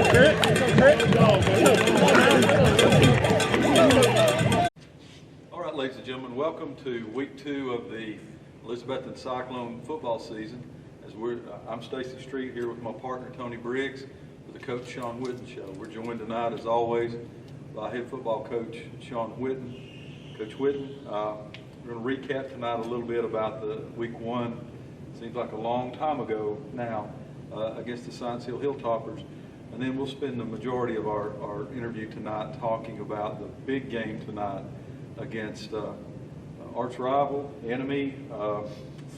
All right, ladies and gentlemen, welcome to week 2 of the Elizabethton Cyclone football season. I'm Stacy Street here with my partner Tony Briggs with the coach Shawn Witten show. We're joined tonight, as always, by head football coach Shawn Witten. Coach Witten, we're going to recap tonight a little bit about the week 1. Seems like a long time ago now against the Science Hill Hilltoppers. And then we'll spend the majority of our interview tonight talking about the big game tonight against arch rival, enemy,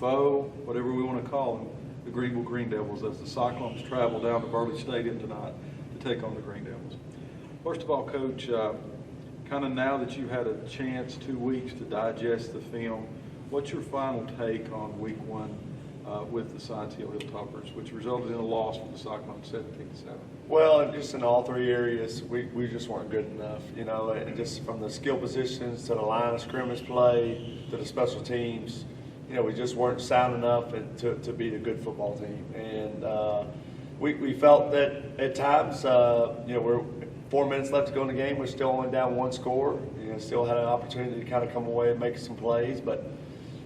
foe, whatever we want to call them, the Greeneville Green Devils, as the Cyclones travel down to Burley Stadium tonight to take on the Green Devils. First of all, Coach, kind of now that you've had a chance, 2 weeks to digest the film, what's your final take on week 1 with the Science Hill Hilltoppers, which resulted in a loss for the Cyclones 17-7? Well, just in all 3 areas, we just weren't good enough, you know, and just from the skill positions to the line of scrimmage play to the special teams, you know, we just weren't sound enough to beat a good football team. And we felt that at times, you know, we're 4 minutes left to go in the game. We're still only down 1 score. You know, still had an opportunity to kind of come away and make some plays. But,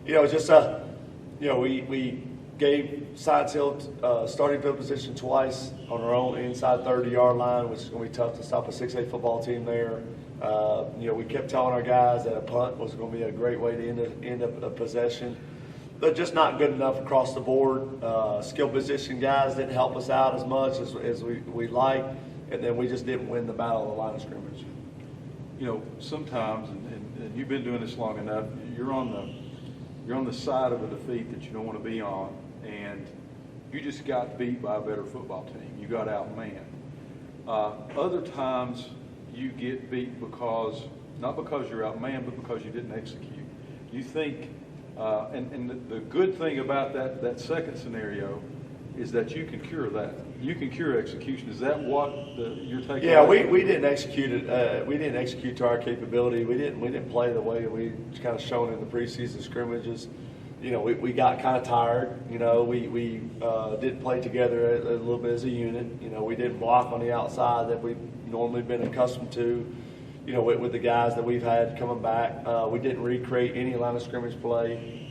you know, just, you know, we gave Science Hill starting field position twice on our own inside 30-yard line, which is going to be tough to stop a 6A football team there. You know, we kept telling our guys that a punt was going to be a great way to end a possession. But just not good enough across the board. Skill position guys didn't help us out as much as we liked, and then we just didn't win the battle of the line of scrimmage. You know, sometimes, and you've been doing this long enough, you're on the side of a defeat that you don't want to be on, and you just got beat by a better football team. You got outmanned. Other times you get beat not because you're outmanned, but because you didn't execute. You think, and the good thing about that second scenario is that you can cure that. You can cure execution. Is that what you're taking? Yeah, we didn't execute it. We didn't execute to our capability. We didn't play the way we kind of shown in the preseason scrimmages. You know, we got kind of tired. You know, we didn't play together a little bit as a unit. You know, we didn't block on the outside that we've normally been accustomed to. You know, with the guys that we've had coming back, we didn't recreate any line of scrimmage play,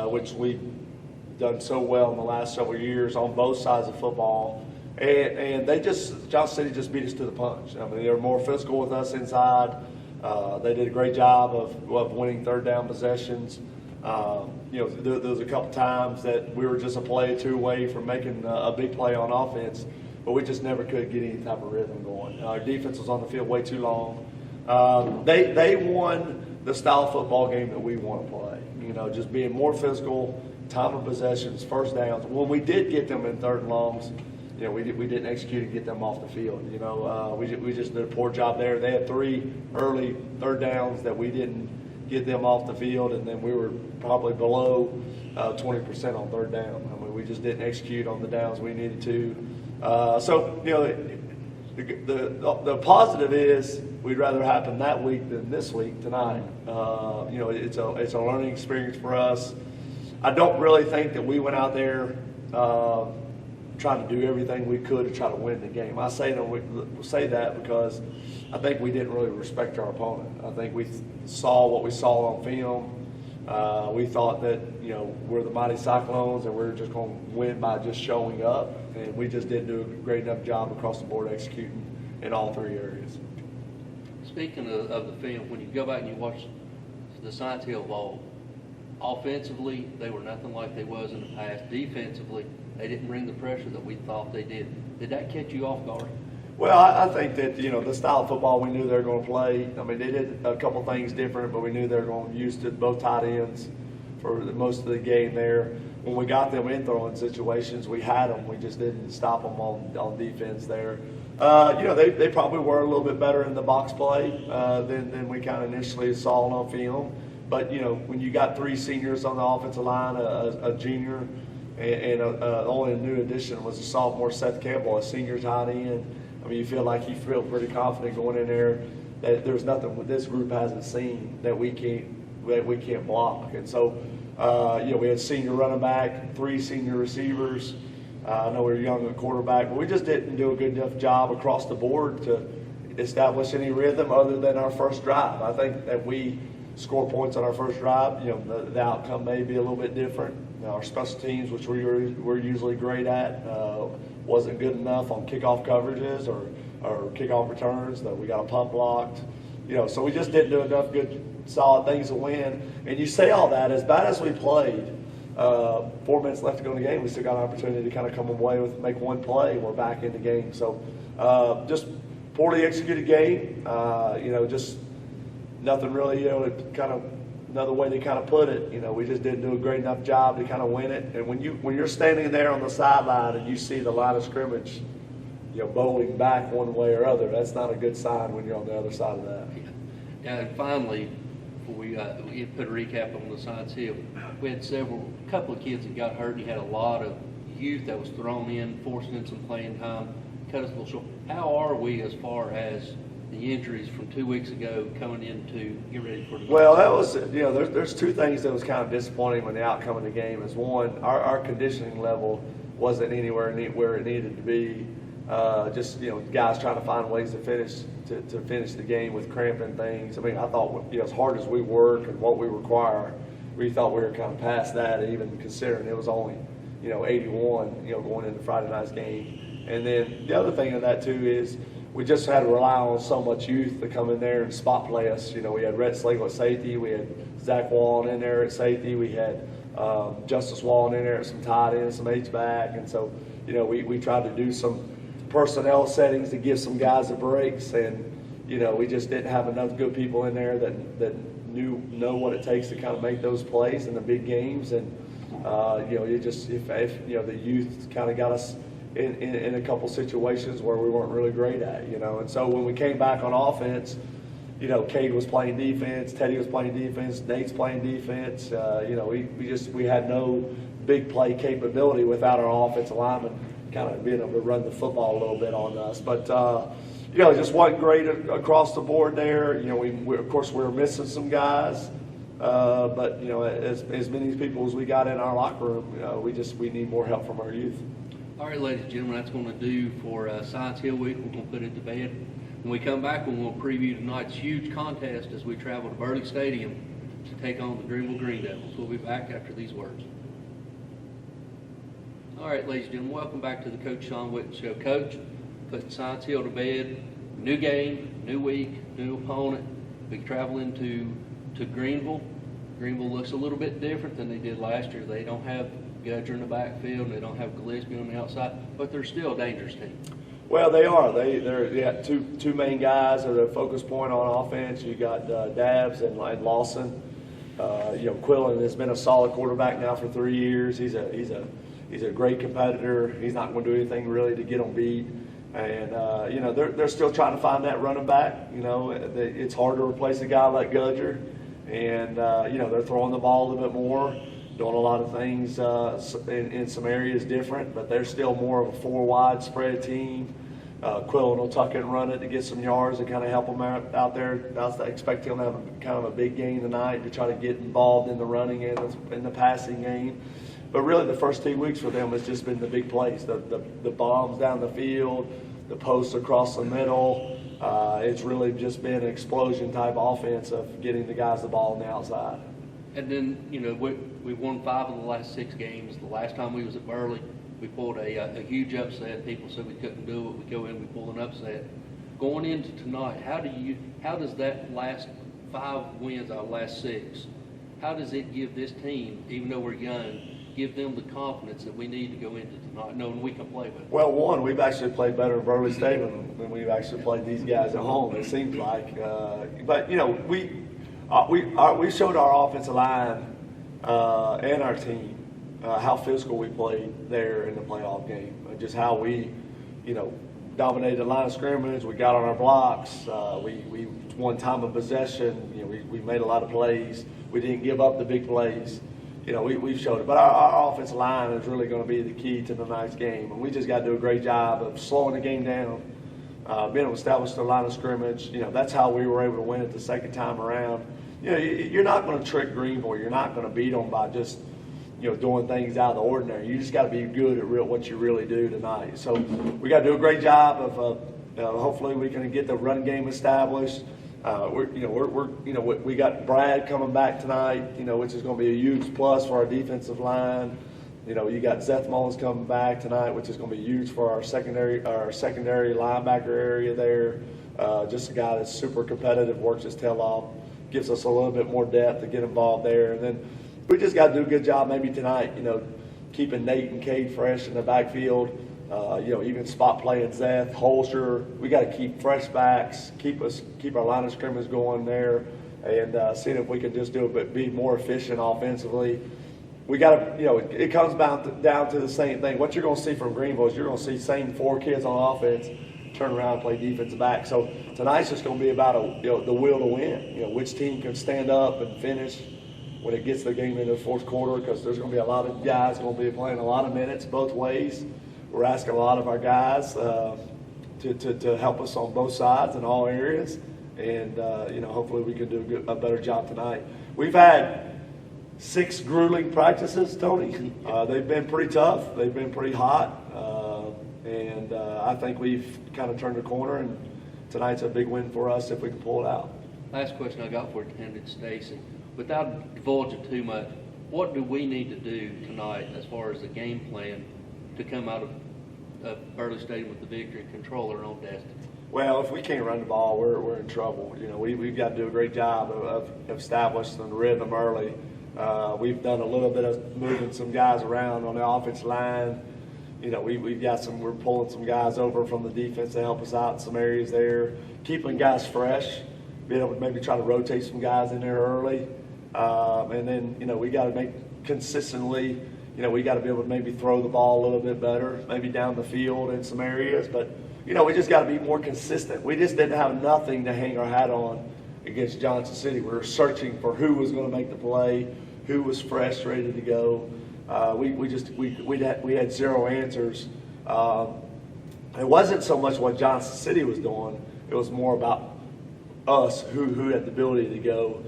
which we've done so well in the last several years on both sides of football. And Johnson City just beat us to the punch. I mean, they were more physical with us inside. They did a great job of winning third down possessions. You know, there was a couple times that we were just a play or two away from making a big play on offense, but we just never could get any type of rhythm going. Our defense was on the field way too long. They won the style of football game that we want to play. You know, just being more physical, time of possessions, first downs. When we did get them in third and longs, you know, we didn't execute and get them off the field. You know, we just did a poor job there. They had 3 early third downs that we didn't get them off the field, and then we were probably below 20% on third down. I mean, we just didn't execute on the downs we needed to. So, you know, the positive is we'd rather happen that week than this week tonight. You know, it's a learning experience for us. I don't really think that we went out there trying to do everything we could to try to win the game. I say that because I think we didn't really respect our opponent. I think we saw what we saw on film. We thought that, you know, we're the mighty Cyclones and we're just going to win by just showing up, and we just didn't do a great enough job across the board executing in all 3 areas. Speaking of the film, when you go back and you watch the Science Hill ball, offensively, they were nothing like they was in the past. Defensively, they didn't bring the pressure that we thought they did. Did that catch you off guard? Well, I think that, you know, the style of football we knew they were going to play. I mean, they did a couple things different, but we knew they were going to use both tight ends for most of the game there. When we got them in throwing situations, we had them. We just didn't stop them on defense there. You know, they probably were a little bit better in the box play than we kind of initially saw on film. But, you know, when you got 3 seniors on the offensive line, a junior, and only a new addition was a sophomore, Seth Campbell, a senior tight end. I mean, you feel pretty confident going in there that there's nothing this group hasn't seen that we can't block. And so, you know, we had senior running back, 3 senior receivers. I know we were young at quarterback, but we just didn't do a good enough job across the board to establish any rhythm other than our first drive. I think that we score points on our first drive, the outcome may be a little bit different. Our special teams, which we're usually great at, wasn't good enough on kickoff coverages or kickoff returns. That we got a punt blocked, so we just didn't do enough good, solid things to win. And you say all that, as bad as we played, 4 minutes left to go in the game, we still got an opportunity to kind of come away with, make one play, and we're back in the game. So just poorly executed game, just nothing really, kind of another way they kind of put it, we just didn't do a great enough job to kind of win it. And when you're standing there on the sideline and you see the line of scrimmage, bowling back one way or other, that's not a good sign when you're on the other side of that. Yeah, and finally, before we put a recap on the Science Hill, we had a couple of kids that got hurt. You had a lot of youth that was thrown in, forcing in some playing time, cut us a little short. How are we as far as the injuries from 2 weeks ago coming in to get ready for the game? Well, that was, there's two things that was kind of disappointing when the outcome of the game is, one, our conditioning level wasn't anywhere where it needed to be. Guys trying to find ways to finish the game with cramping things. I mean, I thought, as hard as we work and what we require, we thought we were kind of past that, even considering it was only, 81, going into Friday night's game. And then the other thing of that too is we just had to rely on so much youth to come in there and spot play us. We had Rhett Slagle at safety, we had Zach Wallen in there at safety, we had Justice Wallen in there at some tight end, some H-back, and so we tried to do some personnel settings to give some guys a breaks, and we just didn't have enough good people in there that know what it takes to kind of make those plays in the big games. And if the youth kind of got us in a couple situations where we weren't really great at, and so when we came back on offense, Cade was playing defense, Teddy was playing defense, Nate's playing defense. We had no big play capability without our offensive linemen kind of being able to run the football a little bit on us. But it just wasn't great across the board there. We of course we were missing some guys, but as many people as we got in our locker room, we need more help from our youth. All right, ladies and gentlemen, that's going to do for Science Hill Week. We're going to put it to bed. When we come back, we'll preview tonight's huge contest as we travel to Burley Stadium to take on the Greeneville Greeneville. We'll be back after these words. All right, ladies and gentlemen, welcome back to the Coach Shawn Witten Show. Coach, putting Science Hill to bed. New game, new week, new opponent. We travel into Greeneville. Greeneville looks a little bit different than they did last year. They don't have Gudger in the backfield, and they don't have Gillespie on the outside, but they're still a dangerous team. Well, they are. They're two main guys are the focus point on offense. You got Dabbs and Lawson. Quillen has been a solid quarterback now for 3 years. He's a great competitor. He's not going to do anything really to get them beat. And they're still trying to find that running back. It's hard to replace a guy like Gudger, and they're throwing the ball a little bit more, doing a lot of things in some areas different, but they're still more of a four-wide spread team. Quillen will tuck it and run it to get some yards and kind of help them out there. I expect him to have kind of a big game tonight to try to get involved in the running and in the passing game. But really the first 2 weeks for them has just been the big plays, the bombs down the field, the posts across the middle. It's really just been an explosion-type offense of getting the guys the ball on the outside. And then, we won 5 of the last 6 games. The last time we was at Burley, we pulled a huge upset. People said we couldn't do it. We go in, we pull an upset. Going into tonight, how does that last 5 wins out of the last 6, how does it give this team, even though we're young, give them the confidence that we need to go into tonight, knowing we can play with them? Well, one, we've actually played better in Burley Stadium than we've actually played these guys at home, it seems like. But we showed our offensive line and our team how physical we played there in the playoff game. Just how we, dominated the line of scrimmage. We got on our blocks. We won time of possession. We made a lot of plays. We didn't give up the big plays. We've showed it. But our offensive line is really going to be the key to tonight's game. And we just got to do a great job of slowing the game down, being able to establish the line of scrimmage. That's how we were able to win it the second time around. You're not going to trick Greeneville. You're not going to beat them by just, doing things out of the ordinary. You just got to be good at what you really do tonight. So we got to do a great job of hopefully we can get the run game established. We got Brad coming back tonight, which is going to be a huge plus for our defensive line. You got Seth Mullins coming back tonight, which is going to be huge for our secondary linebacker area there. Just a guy that's super competitive, works his tail off, gives us a little bit more depth to get involved there. And then we just got to do a good job maybe tonight, keeping Nate and Cade fresh in the backfield. Even spot playing Seth, Holscher. We got to keep fresh backs, keep our line of scrimmage going there, and seeing if we can just be more efficient offensively. We got to, it comes down to the same thing. What you're going to see from Greeneville is you're going to see same 4 kids on offense turn around and play defensive back. So tonight's just going to be about the will to win. Which team can stand up and finish when it gets the game into the fourth quarter, because there's going to be a lot of guys going to be playing a lot of minutes both ways. We're asking a lot of our guys to help us on both sides in all areas, and hopefully we can do a better job tonight. We've had 6 grueling practices, Tony. They've been pretty tough. They've been pretty hot, and I think we've kind of turned the corner, and tonight's a big win for us if we can pull it out. Last question I got for Attendant Stacy. Without divulging too much, what do we need to do tonight as far as the game plan to come out of Burley Stadium with the victory and control our own destiny? Well, if we can't run the ball, we're in trouble. We've got to do a great job of establishing the rhythm early. We've done a little bit of moving some guys around on the offensive line. We're pulling some guys over from the defense to help us out in some areas there, keeping guys fresh, being able to maybe try to rotate some guys in there early. And then, we got to make consistently, we got to be able to maybe throw the ball a little bit better, maybe down the field in some areas. But, we just got to be more consistent. We just didn't have nothing to hang our hat on against Johnson City. We were searching for who was going to make the play, who was fresh, ready to go. We had 0 answers. It wasn't so much what Johnson City was doing. It was more about us, who had the ability to go.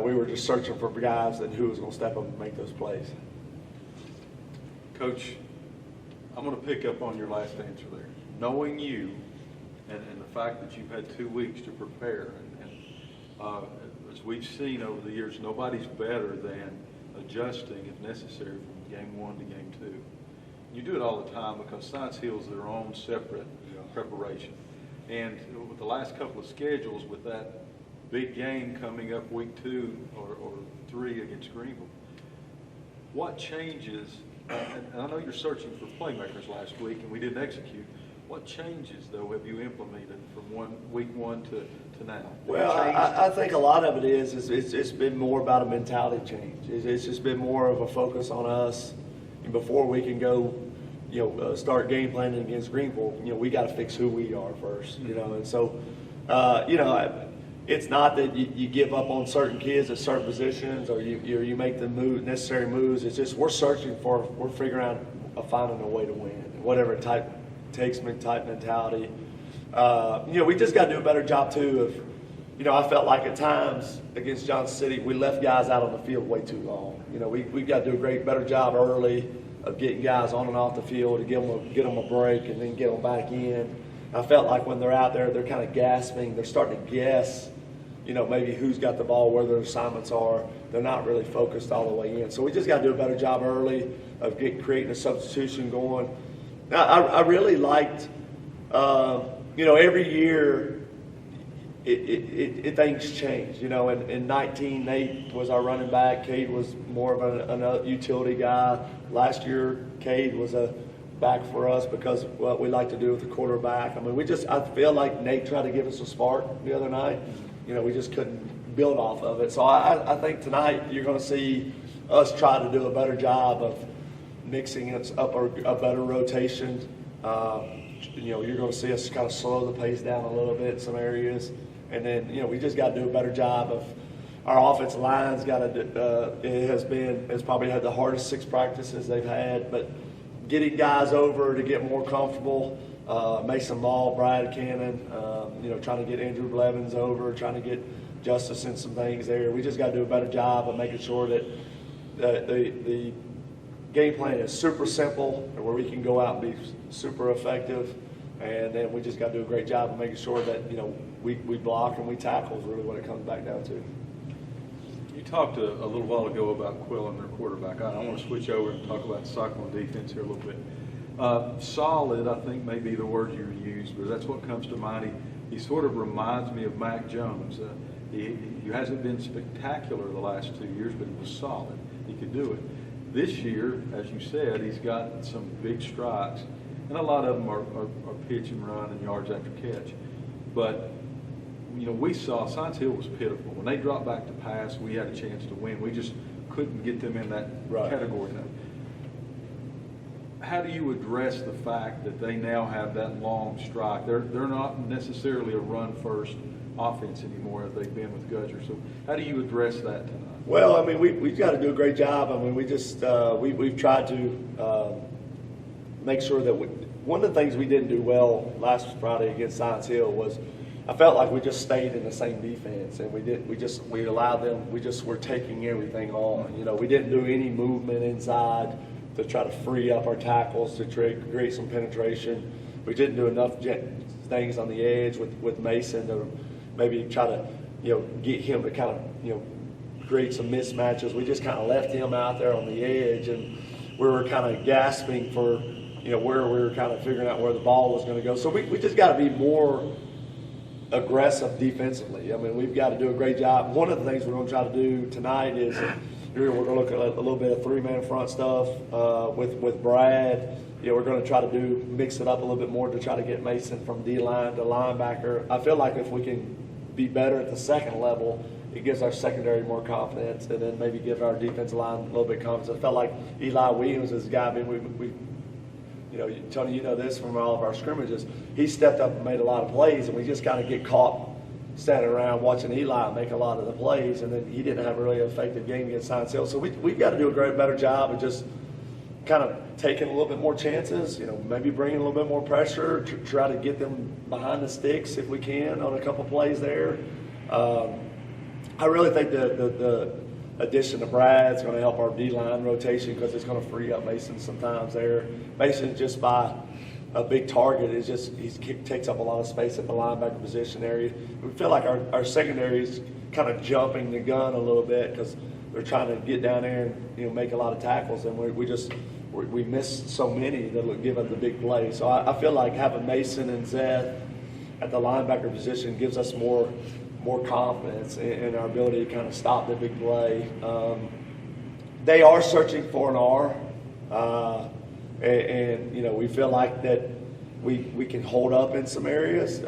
We were just searching for guys and who was going to step up and make those plays. Coach, I'm going to pick up on your last answer there. Knowing you and the fact that you've had 2 weeks to prepare, and as we've seen over the years, nobody's better than adjusting if necessary from game 1 to game 2. You do it all the time because Science Hill's their own separate preparation. And with the last couple of schedules, with that big game coming up week 2 or 3 against Greeneville, what changes, and I know you're searching for playmakers last week and we didn't execute, what changes, though, have you implemented from week 1 to now? Well, I think a lot of it is it's been more about a mentality change. It's just been more of a focus on us. And before we can go, start game planning against Greeneville, we got to fix who we are first, And so, it's not that you give up on certain kids at certain positions or you make the necessary moves. It's just we're figuring out finding a way to win, whatever type mentality. We just got to do a better job too of, I felt like at times against Johnson City we left guys out on the field way too long. We got to do a better job early of getting guys on and off the field to get them a break and then get them back in. I felt like when they're out there, they're kind of gasping. They're starting to guess, maybe who's got the ball, where their assignments are. They're not really focused all the way in. So we just got to do a better job early of creating a substitution going. Now, I really liked, every year things change. In 19, Nate was our running back. Cade was more of a utility guy. Last year, Cade was a back for us because what we like to do with the quarterback. I feel like Nate tried to give us a spark the other night. We just couldn't build off of it. So I think tonight you're going to see us try to do a better job of mixing up a better rotation. You're going to see us kind of slow the pace down a little bit in some areas. And then, we just got to do a better job of our offensive line's got to, it's probably had the hardest 6 practices they've had, but getting guys over to get more comfortable, Mason Ball, Brad Cannon, trying to get Andrew Blevins over, trying to get Justice in some things there. We just got to do a better job of making sure that the game plan is super simple, and where we can go out and be super effective. And then we just got to do a great job of making sure that, we block and we tackle is really what it comes back down to. You talked a little while ago about Quillen, their quarterback. I want to switch over and talk about Cyclone defense here a little bit. Solid, I think, may be the word you used, but that's what comes to mind. He sort of reminds me of Mac Jones. He hasn't been spectacular the last 2 years, but he was solid. He could do it. This year, as you said, he's got some big strikes, and a lot of them are pitch and run and yards after catch. But we saw Science Hill was pitiful. When they dropped back to pass, we had a chance to win. We just couldn't get them in that category now. How do you address the fact that they now have that long strike? They're not necessarily a run-first offense anymore as they've been with Gudger. So how do you address that tonight? Well, I mean, we've got to do a great job. I mean, we just we've tried to make sure that one of the things we didn't do well last Friday against Science Hill was I felt like we just stayed in the same defense, and we allowed them. We just were taking everything on. We didn't do any movement inside to try to free up our tackles to create some penetration. We didn't do enough things on the edge with Mason to maybe try to get him to kind of create some mismatches. We just kind of left him out there on the edge, and we were kind of gasping for where we were kind of figuring out where the ball was going to go. So we just got to be more aggressive defensively. I mean, we've got to do a great job. One of the things we're going to try to do tonight is we're going to look at a little bit of three-man front stuff with Brad. We're going to try to mix it up a little bit more to try to get Mason from D-line to linebacker. I feel like if we can be better at the second level, it gives our secondary more confidence, and then maybe give our defensive line a little bit of confidence. I felt like Eli Williams is a guy. I mean, Tony, this from all of our scrimmages. He stepped up and made a lot of plays, and we just kind of get caught standing around watching Eli make a lot of the plays, and then he didn't have a really effective game against Science Hill. So we've got to do a better job of just kind of taking a little bit more chances, maybe bringing a little bit more pressure to try to get them behind the sticks if we can on a couple plays there. I really think the addition of Brad's going to help our D-line rotation because it's going to free up Mason sometimes there. Mason, just by a big target, he takes up a lot of space at the linebacker position area. We feel like our secondary is kind of jumping the gun a little bit because they're trying to get down there and make a lot of tackles, and we miss so many that will give us the big play. So I feel like having Mason and Zeth at the linebacker position gives us more confidence in our ability to kind of stop the big play. They are searching for an R, and we feel like that we can hold up in some areas.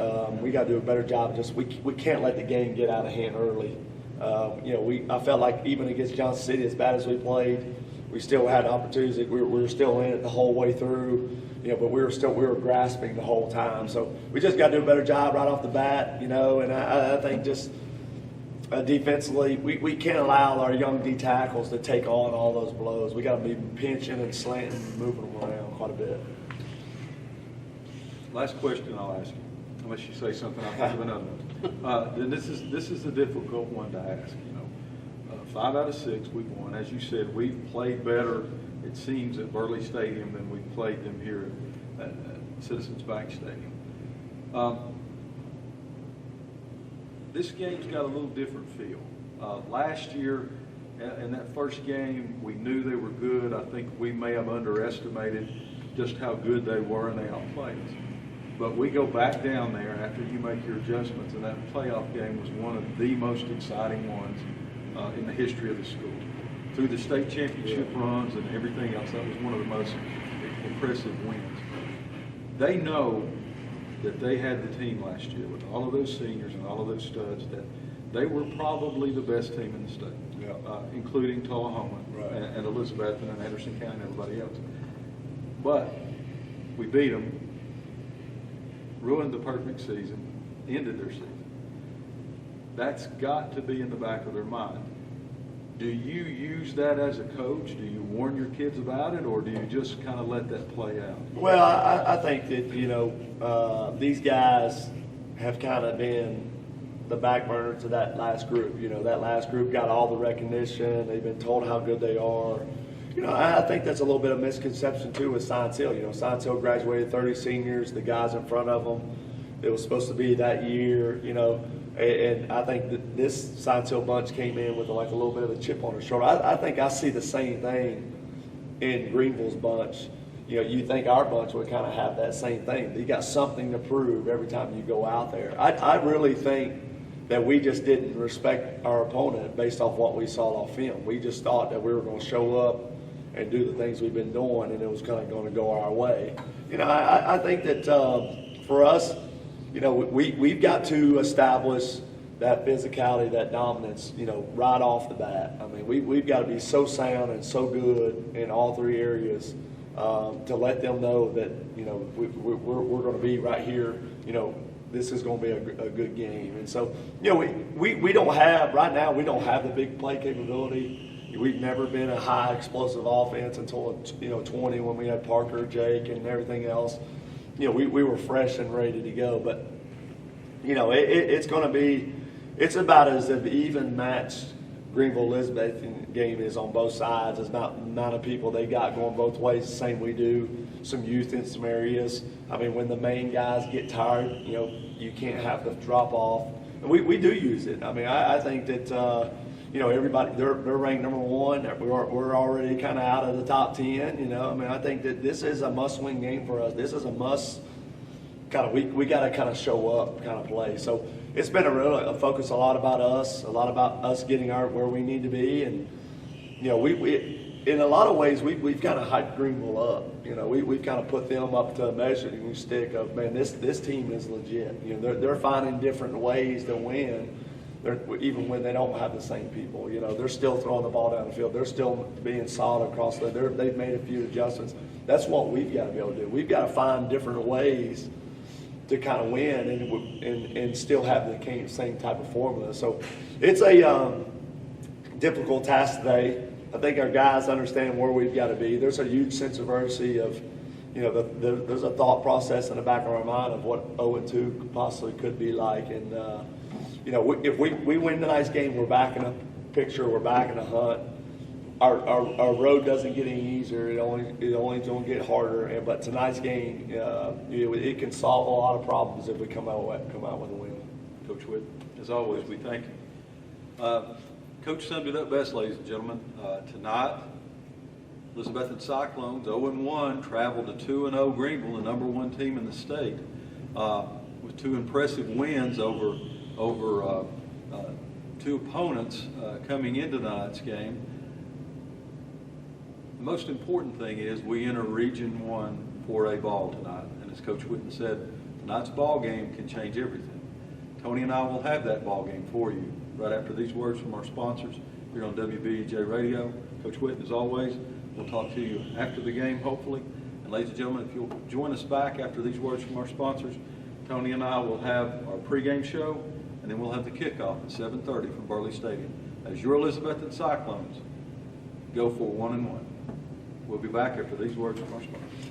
We got to do a better job. We can't let the game get out of hand early. I felt like even against Johnson City, as bad as we played, we still had opportunities. We were still in it the whole way through. But we were grasping the whole time. So we just got to do a better job right off the bat, and I think just defensively, we can't allow our young D tackles to take on all those blows. We got to be pinching and slanting and moving them around quite a bit. Last question I'll ask you, unless you say something, I'll think of another one. Then this is a difficult one to ask. 5 out of 6 we've won. As you said, we've played better, it seems, at Burley Stadium than we've played them here at Citizens Bank Stadium. This game's got a little different feel. Last year, in that first game, we knew they were good. I think we may have underestimated just how good they were, and they outplayed us. But we go back down there after you make your adjustments, and that playoff game was one of the most exciting ones in the history of the school. Through the state championship runs and everything else, that was one of the most impressive wins. They know that they had the team last year with all of those seniors and all of those studs, that they were probably the best team in the state, including Tullahoma and Elizabethton and Anderson County and everybody else. But we beat them, ruined the perfect season, ended their season. That's got to be in the back of their mind. Do you use that as a coach? Do you warn your kids about it, or do you just kind of let that play out? Well, I think that, these guys have kind of been the back burner to that last group. That last group got all the recognition. They've been told how good they are. You know, I think that's a little bit of misconception too with Science Hill. You know, Science Hill graduated 30 seniors, the guys in front of them. It was supposed to be that year, you know, and I think that this Science Hill bunch came in with like a little bit of a chip on their shoulder. I think I see the same thing in Greeneville's bunch. You know, you think our bunch would kind of have that same thing. You got something to prove every time you go out there. I really think that we just didn't respect our opponent based off what we saw on film. We just thought that we were going to show up and do the things we've been doing, and it was kind of going to go our way. You know, I think that for us, you know, we've got to establish that physicality, that dominance, you know, right off the bat. I mean, we've got to be so sound and so good in all three areas to let them know that, you know, we're going to be right here, you know, this is going to be a good game. And so, you know, we don't have, right now, we don't have the big play capability. We've never been a high explosive offense until, you know, 20 when we had Parker, Jake, and everything else. You know, we were fresh and ready to go. But, you know, it's going to be, it's about as an even matched Greeneville-Elizabeth game is on both sides. It's not the amount of people they got going both ways, the same we do. Some youth in some areas. I mean, when the main guys get tired, you know, you can't have the drop off. And we do use it. I mean, I think that, you know, everybody, they're ranked number one. We're already kind of out of the top 10, you know. I mean, I think that this is a must-win game for us. This is a must kind of, we got to kind of show up kind of play. So it's been a focus a lot about us getting where we need to be. And, you know, we in a lot of ways, we've kind of hyped Greeneville up. You know, we've kind of put them up to a measuring stick of, man, this team is legit. You know, they're finding different ways to win. Even when they don't have the same people, you know, they're still throwing the ball down the field. They're still being solid across they've made a few adjustments. That's what we've got to be able to do. We've got to find different ways to kind of win and still have the same type of formula. So it's a difficult task today. I think our guys understand where we've got to be. There's a huge sense of urgency of, you know, there's a thought process in the back of our mind of what 0-2 possibly could be like. And, you know, if we win tonight's game, we're back in a picture, we're back in a hunt. Our road doesn't get any easier. It only going to get harder. But tonight's game, you know, it can solve a lot of problems if we come out with a win. Coach Witten, as always, we thank you. Coach summed it up best, ladies and gentlemen. Tonight, Elizabethan Cyclones, 0-1, traveled to 2-0 Greeneville, the number one team in the state, with two impressive wins over two opponents coming into tonight's game. The most important thing is we enter Region 1 4A ball tonight. And as Coach Witten said, tonight's ball game can change everything. Tony and I will have that ball game for you right after these words from our sponsors here on WBEJ Radio. Coach Witten, as always, we'll talk to you after the game, hopefully. And ladies and gentlemen, if you'll join us back after these words from our sponsors, Tony and I will have our pregame show, and then we'll have the kickoff at 7:30 from Burley Stadium. As your Elizabethan Cyclones go for 1-1. We'll be back after these words from our sponsors.